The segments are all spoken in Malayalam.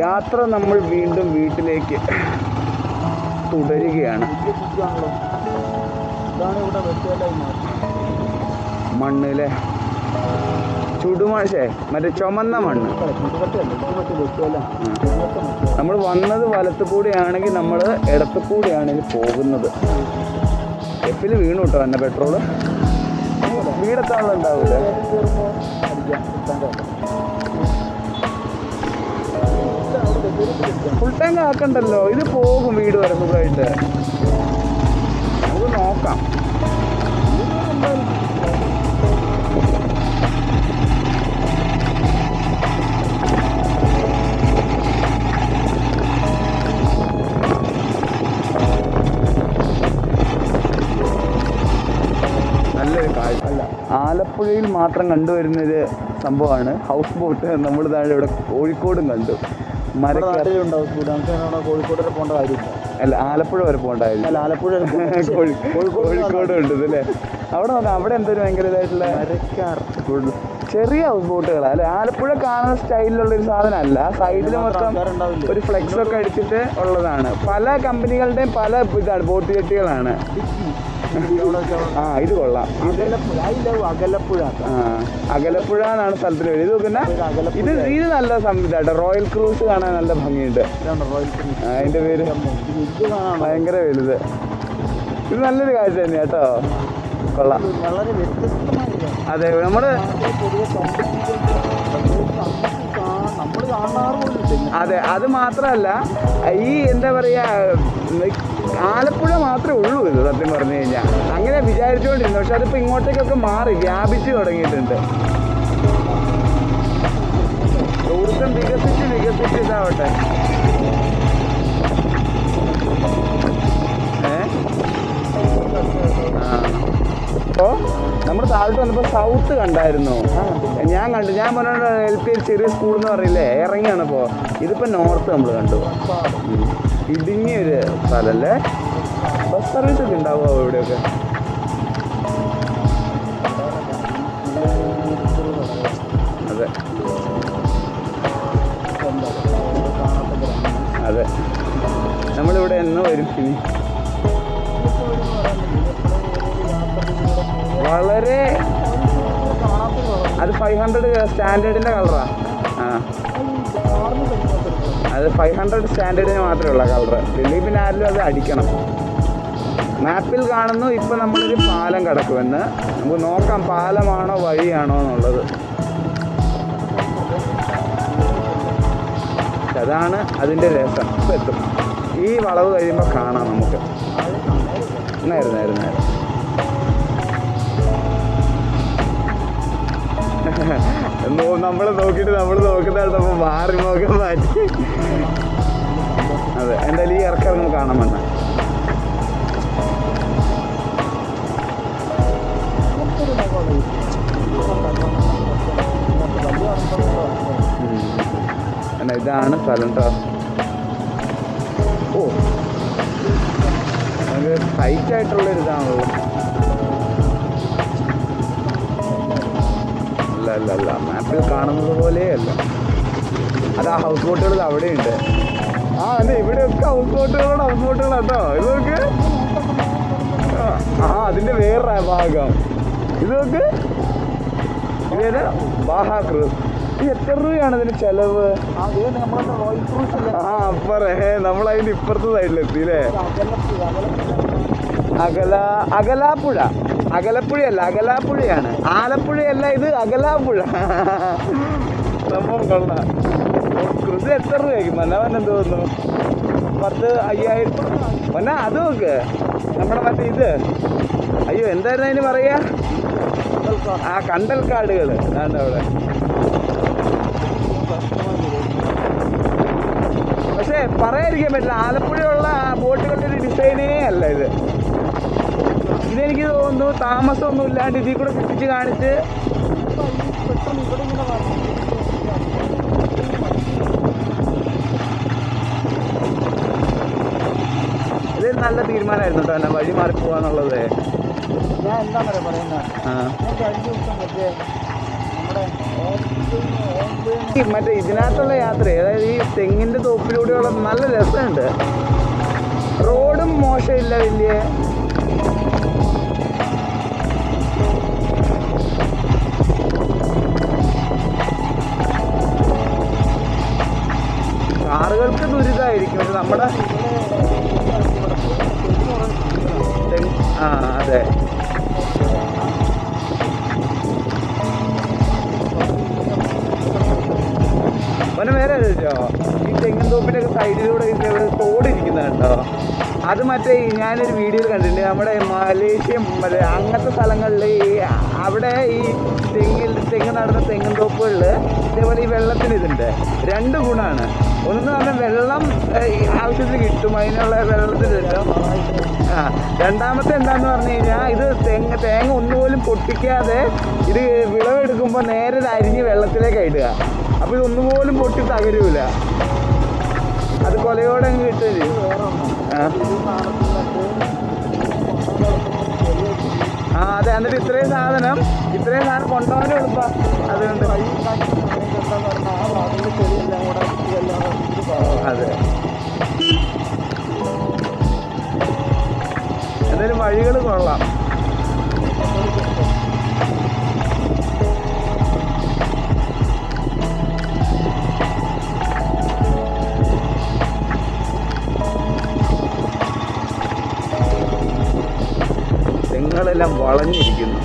യാത്ര നമ്മൾ വീണ്ടും വീട്ടിലേക്ക് തുടരുകയാണ്. മണ്ണിലെ ചുടുമഴ, മറ്റേ ചുമന്ന മണ്ണ്. നമ്മൾ വന്നത് വലത്തു കൂടിയാണെങ്കിൽ നമ്മൾ ഇടത്തു കൂടിയാണെങ്കിൽ പോകുന്നത്. എപ്പിൽ വീണു കേട്ടോ എന്നെ പെട്രോള്. വീടെത്താനുള്ള ഉണ്ടാവില്ല. ഫുൾ ടാങ്ക് ആക്കണ്ടല്ലോ, ഇത് പോകും വീട് വരെ സുഖമായിട്ട്. നമുക്ക് നോക്കാം. നല്ലൊരു കാഴ്ച. ആലപ്പുഴയിൽ മാത്രം കണ്ടുവരുന്നൊരു സംഭവമാണ് ഹൗസ് ബോട്ട്. നമ്മൾ താഴെ ഇവിടെ കോഴിക്കോടും കണ്ടു. കോഴിക്കോട് വരെ പോകേണ്ട കാര്യമില്ല. അല്ല, ആലപ്പുഴ വരെ പോകണ്ടായിരുന്നു. അല്ല, ആലപ്പുഴ കോഴിക്കോടും ഉണ്ട് അല്ലേ. അവിടെ നോക്കാം. അവിടെ എന്തൊരു ഭയങ്കര ഇതായിട്ടുള്ള ചെറിയ ഹൗസ് ബോട്ടുകളാണ് അല്ലെ. ആലപ്പുഴ കാണുന്ന സ്റ്റൈലിലുള്ള ഒരു സാധനമല്ല. സൈഡിൽ മൊത്തം ഒരു ഫ്ലെക്സ് ഒക്കെ അടിച്ചിട്ട് ഉള്ളതാണ്. പല കമ്പനികളുടെയും പല ഇതാണ് ബോട്ട് ചെട്ടികളാണ്. ഇത് കൊള്ളാം. അകലപ്പുഴ എന്നാണ് സ്ഥലത്തിന് പേര്. ഇത് നോക്കുന്ന ഇത് നല്ല സംവിധാനം. റോയൽ ക്രൂസ് കാണാൻ നല്ല ഭംഗിയുണ്ട്. അതിന്റെ പേര് ഭയങ്കര വലുത്. ഇത് നല്ലൊരു കാഴ്ച തന്നെയാ കേട്ടോ. കൊള്ളാം. അതെ, അതെ, അത് മാത്രമല്ല ഈ എന്താ പറയാ, ആലപ്പുഴ മാത്രമേ ഉള്ളൂ ഇത് സത്യം പറഞ്ഞു കഴിഞ്ഞാൽ. അങ്ങനെ വിചാരിച്ചുകൊണ്ടിരുന്നു. പക്ഷെ അതിപ്പോൾ ഇങ്ങോട്ടേക്കൊക്കെ മാറി വ്യാപിച്ചു തുടങ്ങിയിട്ടുണ്ട്. ടൂറിസം വികസിച്ച് ഇതാവട്ടെ. അപ്പോൾ നമ്മൾ താഴോട്ട് വന്നപ്പോൾ സൗത്ത് കണ്ടായിരുന്നു. ഞാൻ പറഞ്ഞ LP ചെറിയ സ്കൂൾ എന്ന് പറയില്ലേ, ഇറങ്ങിയാണിപ്പോൾ. ഇതിപ്പോൾ നോർത്ത് നമ്മൾ കണ്ടു. ഇടുങ്ങിയൊരു സ്ഥലമല്ലേ. ബസ് സർവീസ് ഒക്കെ ഉണ്ടാവുമോ ഇവിടെയൊക്കെ? അതെ അതെ, നമ്മളിവിടെ എന്നോ വരും ഇനി. വളരെ അത് 500 സ്റ്റാൻഡേർഡിൻ്റെ കളറാ. അത് 500 സ്റ്റാൻഡേർഡിന് മാത്രമേ ഉള്ള കളറ്. പിന്നെ ആരെങ്കിലും അത് അടിക്കണം. മാപ്പിൽ കാണുന്നു ഇപ്പം നമ്മളൊരു പാലം കിടക്കുമെന്ന്. നമുക്ക് നോക്കാം പാലമാണോ വഴിയാണോ എന്നുള്ളത്. അതാണ് അതിൻ്റെ രസം. ഇപ്പം എത്തും. ഈ വളവ് കഴിയുമ്പോൾ കാണാം നമുക്ക്. നേരം നമ്മൾ നോക്കിയിട്ട് നമ്മൾ നോക്കുന്നതാണ് മാറി നോക്കാൻ മാറ്റി. അതെ, എന്തായാലും ഈ ഇറക്കം നമുക്ക് കാണാൻ വേണ്ട. ഇതാണ് സ്ഥലം കേട്ടോ. ഓ, നമുക്ക് ഹൈറ്റ് ആയിട്ടുള്ളൊരിതാണല്ലോ. അല്ല, മാപ്പിൽ കാണുന്നത് പോലെയല്ല. അത് ആ ഹൗസ് ബോട്ടുകൾ അവിടെയുണ്ട്. അതെ, ഇവിടെയൊക്കെ ഹൗസ് ബോട്ടുകളാട്ടോ. ഇത് നോക്ക്. അതിന്റെ വേറെ ഭാഗം ഇത് നോക്ക്. ഇതേത് ബാഹാ ക്രൂസ്. ഇത് എത്ര രൂപയാണ് ഇതിന് ചെലവ്? അപ്പറേ നമ്മളതിന്റെ ഇപ്പുറത്തെ സൈഡിലെത്തിയില്ലേ. അകലാപ്പുഴ. അകലപ്പുഴയല്ല, അകലാപ്പുഴയാണ്. ആലപ്പുഴയല്ല, ഇത് അകലാപ്പുഴ. സംഭവം കൊള്ളാം. ക്രൂസ് എത്ര രൂപയ്ക്ക് മന്നവൻ എന്ത് തോന്നുന്നു? 10,000 മന്ന. അത് നോക്ക്, നമ്മുടെ മറ്റേ ഇത്, അയ്യോ എന്തായിരുന്നു അതിന് പറയാ, കണ്ടൽക്കാടുകൾ അതാണ്ട് അവിടെ. പക്ഷെ പറയാതിരിക്കാൻ പറ്റില്ല, ആലപ്പുഴയുള്ള ബോട്ടുകളുടെ ഒരു ഡിസൈനേ അല്ല ഇത്. ഇതെനിക്ക് തോന്നുന്നു താമസമൊന്നും ഇല്ലാണ്ട് ഇതിൽ കൂടെ ചുറ്റിച്ച് കാണിച്ച് ഇത് നല്ല തീരുമാനമായിരുന്നു കേട്ടോ, എന്നെ വഴി മാറിപ്പോവാന്നുള്ളത്. ഞാൻ എന്താ പറയുന്നത്, ഞാൻ കഴിഞ്ഞ ദിവസം മറ്റേ നമ്മുടെ മറ്റേ ഇതിനകത്തുള്ള യാത്ര, അതായത് ഈ തെങ്ങിൻ്റെ തോപ്പിലൂടെയുള്ള നല്ല രസമുണ്ട്. റോഡും മോശമില്ല വലിയ. കാറുകൾക്ക് ദുരിതമായിരിക്കും. പക്ഷെ നമ്മുടെ അതെ, അവനെ വേറെ ചോദിച്ചോ, ഈ തെങ്ങിൻ തോപ്പിൻ്റെയൊക്കെ സൈഡിലൂടെ തോടിരിക്കുന്നുണ്ടോ? അത് മറ്റേ ഞാനൊരു വീഡിയോയിൽ കണ്ടിട്ടുണ്ട്. നമ്മുടെ മലേഷ്യ അങ്ങനത്തെ സ്ഥലങ്ങളിൽ അവിടെ ഈ തെങ്ങ് നടന്ന തെങ്ങിൻ തോപ്പുകളിൽ ഇതേപോലെ ഈ വെള്ളത്തിന് ഇതുണ്ട്. രണ്ട് ഗുണമാണ്. ഒന്ന് പറഞ്ഞാൽ വെള്ളം ആവശ്യത്തിന് കിട്ടും, അതിനുള്ള വെള്ളത്തിന് കിട്ടും. രണ്ടാമത്തെ എന്താന്ന് പറഞ്ഞു കഴിഞ്ഞാൽ ഇത് തേങ്ങ ഒന്നുപോലും പൊട്ടിക്കാതെ ഇത് വിളവെടുക്കുമ്പോൾ നേരെ അരിഞ്ഞ് വെള്ളത്തിലേക്ക് ഇടുക. അപ്പോൾ ഇതൊന്നുപോലും പൊട്ടി തകരൂല. അത് കൊലയോടെ അങ്ങ് കിട്ടുകയും അതെ. എന്നിട്ട് ഇത്രയും സാധനം കൊണ്ടുപോകാനും എളുപ്പം. അതുകൊണ്ട് അതെ, എന്തായാലും വഴികൾ കൊള്ളാം. തെങ്ങുകളെല്ലാം വളഞ്ഞിരിക്കുന്നു.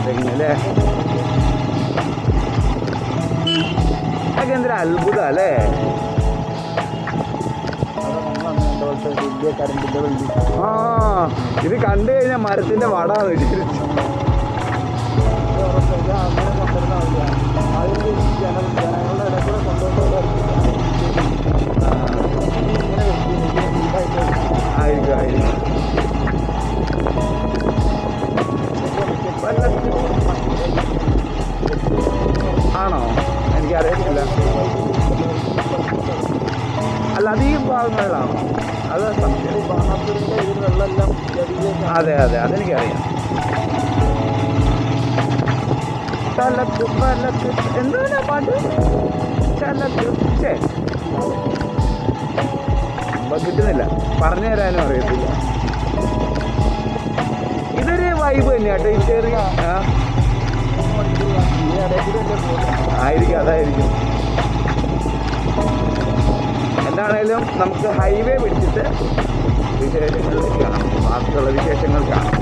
തെങ്ങല്ലേ, അതൊക്കെ എന്തൊരു അത്ഭുതം അല്ലേ. ഇത് കണ്ടു കഴിഞ്ഞാൽ മരത്തിന്റെ വടാന്ന് വിചാരിച്ചു. ആയിരിക്കും. ആണോ? എനിക്കറിയത്തില്ല. അല്ല, അത് ഈ ഭാഗങ്ങളിലാണോ? അത് അതെ, അതെനിക്കറിയാം. എന്താണ് പാട്ട്? കിട്ടുന്നില്ല, പറഞ്ഞു തരാനും അറിയത്തില്ല. ഇതൊരു വൈബ് തന്നെയാട്ടോ. ഈ ചെറിയ ആയിരിക്കും, അതായിരിക്കും. എന്താണേലും നമുക്ക് ഹൈവേ പിടിച്ചിട്ട് വിശേഷങ്ങളിലേക്ക് കാണാം, ബാക്കിയുള്ള വിശേഷങ്ങൾ കാണാം.